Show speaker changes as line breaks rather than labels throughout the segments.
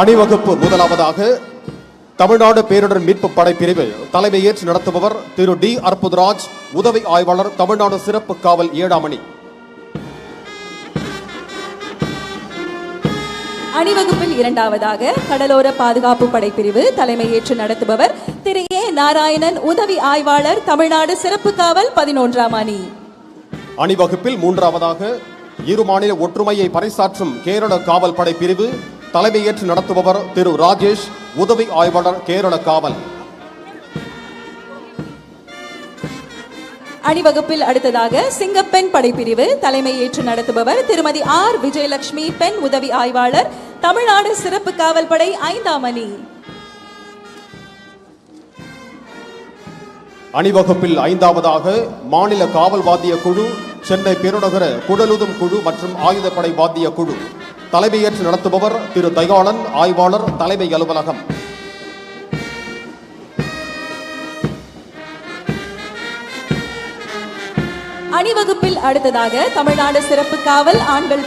அணிவகுப்பு முதலாவதாக தமிழ்நாடு பேரிடர் மீட்பு படை பிரிவு தலைமையேற்று நடத்துபவர் திரு டி அற்புதராஜ், உதவி ஆய்வாளர், தமிழ்நாடு சிறப்பு காவல் 7ஆம் அணி.
அணிவகுப்பில் இரண்டாவதாக கடலோர பாதுகாப்பு படை பிரிவு தலைமையேற்று நடத்துபவர் திரு ஏ நாராயணன், உதவி ஆய்வாளர், தமிழ்நாடு சிறப்பு காவல் 11ஆம் அணி.
அணிவகுப்பில் மூன்றாவதாக இரு மாநில ஒற்றுமையை பறைசாற்றும் கேரள காவல் படை பிரிவு தலைமையேற்று நடத்துபவர் திரு ராஜேஷ், உதவி ஆய்வாளர், கேரள காவல்.
அணிவகுப்பில் அடுத்ததாக சிங்கப்பெண் படைப்பிரிவு தலைமையேற்று நடத்துபவர் திருமதி ஆர் விஜயலட்சுமி, பெண் உதவி ஆய்வாளர், தமிழ்நாடு சிறப்பு காவல் படை 5ஆம் அணி.
அணிவகுப்பில் ஐந்தாவதாக மாநில காவல் வாத்திய குழு, சென்னை பெருநகர குடலுதும் குழு மற்றும் ஆயுதப்படை வாத்திய குழு தலைமையேற்று நடத்துபவர் திரு தயாளன், ஆய்வாளர், தலைமை அலுவலகம்.
அணிவகுப்பில் அடுத்ததாக தமிழ்நாடு சிறப்பு காவல் ஆண்கள்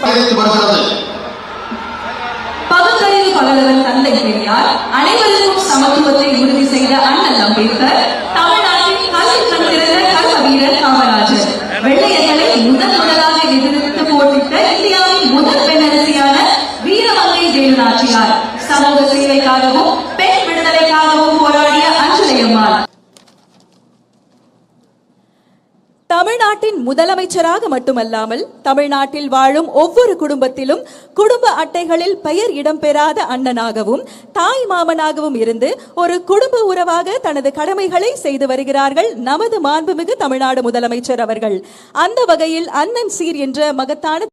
பகுத்தறிவு பகலவன் தந்தை பெரியார், அனைவருக்கும் சமத்துவத்தை உறுதி செய்த அண்ணல் அம்பேத்கர், தமிழ்நாட்டின் கல்வி கண்டிருந்த கல்வ வீரர் காமராஜர், வெள்ளையர்களை முதலாக எதிர்த்து போட்டித்த இந்தியாவின் முதல் பெண்ணரசியான வீரமங்கை வேலு நாச்சியார், சமூக சேவைக்காகவும் பெண் விடுதலைக்காகவும் போராடிய அஞ்சலையம்மாள்.
தமிழ்நாட்டின் முதலமைச்சராக மட்டுமல்லாமல் தமிழ்நாட்டில் வாழும் ஒவ்வொரு குடும்பத்திலும் குடும்ப அட்டைகளில் பெயர் இடம்பெறாத அண்ணனாகவும் தாய் மாமனாகவும் இருந்து ஒரு குடும்ப உறவாக தனது கடமைகளை செய்து வருகிறார்கள் நமது மாண்புமிகு தமிழ்நாடு முதலமைச்சர் அவர்கள். அந்த வகையில் அண்ணன் சீர் என்ற மகத்தான